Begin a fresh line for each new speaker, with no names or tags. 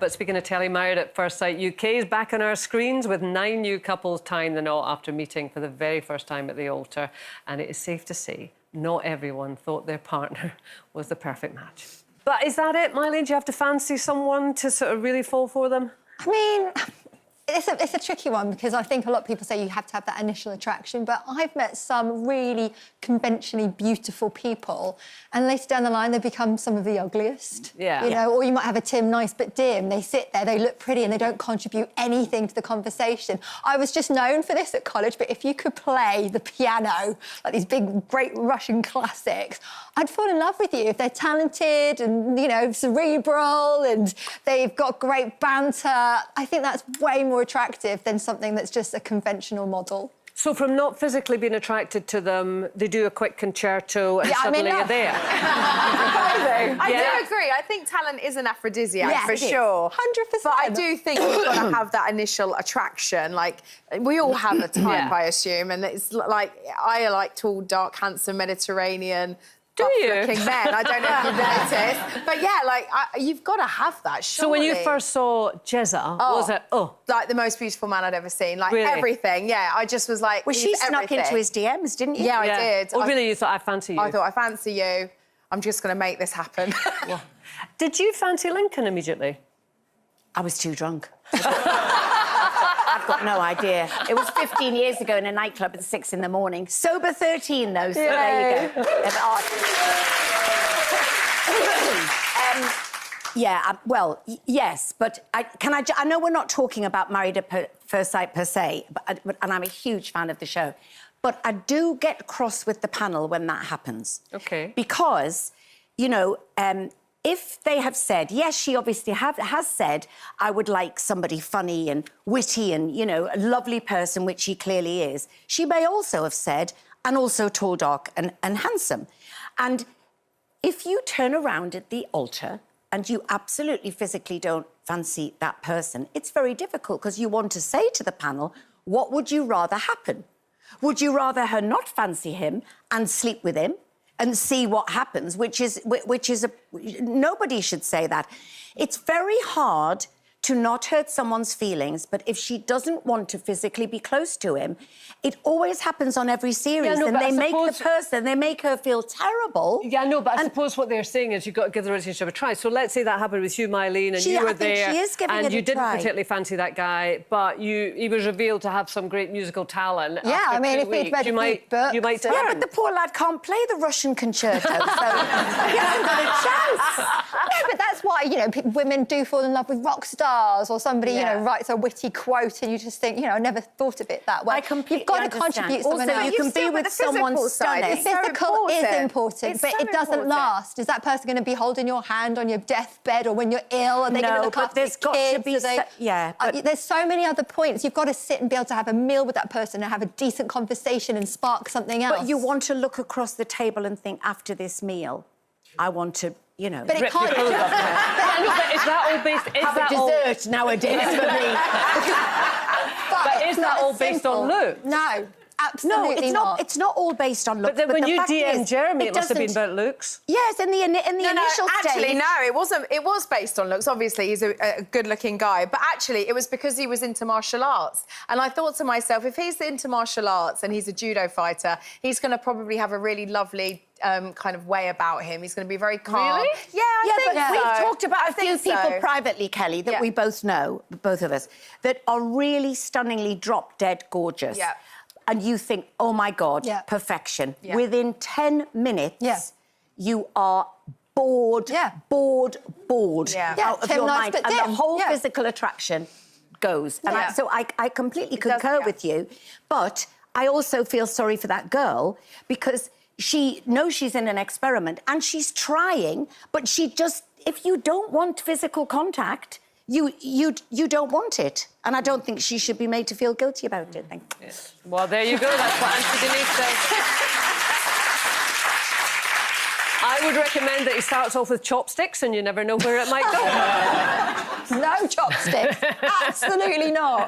But speaking of telly, Married at First Sight UK is back on our screens with 9 new couples tying the knot after meeting for the very first time at the altar. And it is safe to say, not everyone thought their partner was the perfect match. But is that it, Miley? Do you have to fancy someone to sort of really fall for them?
I mean, it's a tricky one because I think a lot of people say you have to have that initial attraction, but I've met some really conventionally beautiful people and later down the line they become some of the ugliest.
Yeah.
You know, or you might have a Tim Nice but dim. They sit there, they look pretty and they don't contribute anything to the conversation. I was just known for this at college, but if you could play the piano, like these big, great Russian classics, I'd fall in love with you. If they're talented and, you know, cerebral and they've got great banter, I think that's way more attractive than something that's just a conventional model.
So from not physically being attracted to them, they do a quick concerto and suddenly you're there.
I do agree. I think talent is an aphrodisiac for sure.
100%.
But I do think you've got to have that initial attraction. Like, we all have a type, I assume. And it's like, I like tall, dark, handsome, Mediterranean...
Do you?
Looking men. I don't know if you've noticed. But yeah, like, you've got to have that, surely.
So when you first saw Jezza, was it,
like the most beautiful man I'd ever seen. Like,
really?
Everything, yeah. I just was like,
well, she snuck into his DMs, didn't you?
Yeah, I did.
Oh, really? You thought, I fancy you?
I thought, I fancy you. I'm just going to make this happen.
Well, did you fancy Lincoln immediately?
I was too drunk. I've got no idea. It was 15 years ago in a nightclub at 6 in the morning. Sober 13, though, so there you go. Well, yes, but I know we're not talking about Married at First Sight per se, and I'm a huge fan of the show, but I do get cross with the panel when that happens.
OK.
Because, you know, if they have said, yes, she obviously has said, I would like somebody funny and witty and, you know, a lovely person, which she clearly is. She may also have said, and also tall, dark and handsome. And if you turn around at the altar and you absolutely physically don't fancy that person, it's very difficult because you want to say to the panel, what would you rather happen? Would you rather her not fancy him and sleep with him and see what happens, which is nobody should say that. It's very hard to not hurt someone's feelings, but if she doesn't want to physically be close to him, it always happens on every series, and they make her feel terrible.
Yeah, no, but I suppose what they're saying is you've got to give the relationship a try. So let's say that happened with you, Mylene, and you were there, and you didn't particularly fancy that guy, but he was revealed to have some great musical talent.
Yeah, I mean, if he'd read
you might turn.
Yeah, but the poor lad can't play the Russian concerto, so he hasn't got a chance.
No, but that's why, you know, women do fall in love with rock stars, or somebody, you know, writes a witty quote and you just think, you know, I never thought of it that way.
You've
got to contribute something else.
You can be with someone stunning.
The physical is important, but it doesn't last. Is that person going to be holding your hand on your deathbed or when you're ill? Are they going to look after your kids? There's so many other points. You've got to sit and be able to have a meal with that person and have a decent conversation and spark something else.
But you want to look across the table and think, after this meal, I want to, you know...
But it can't...
But is that all based...
dessert nowadays for me.
But is that all based on looks?
No. Absolutely
not. It's not all based on looks.
But then when you DM'd Jeremy, it must have been about looks.
Yes, in the initial stage.
Actually, no, it wasn't. It was based on looks. Obviously, he's a good-looking guy. But actually, it was because he was into martial arts. And I thought to myself, if he's into martial arts and he's a judo fighter, he's going to probably have a really lovely kind of way about him. He's going to be very calm.
Really?
Yeah, I think so.
We've talked about a few people privately, Kelly, that we both know, both of us, that are really stunningly drop-dead gorgeous.
Yeah.
And you think, oh, my God, perfection. Yeah. Within 10 minutes, you are bored, bored out of your mind. And the whole physical attraction goes. And so I completely concur with you. But I also feel sorry for that girl because she knows she's in an experiment and she's trying, but she just... If you don't want physical contact... You don't want it. And I don't think she should be made to feel guilty about it. Thank you.
Yes. Well, there you go. That's what Auntie Denise says. I would recommend that he starts off with chopsticks and you never know where it might go.
No chopsticks. Absolutely not.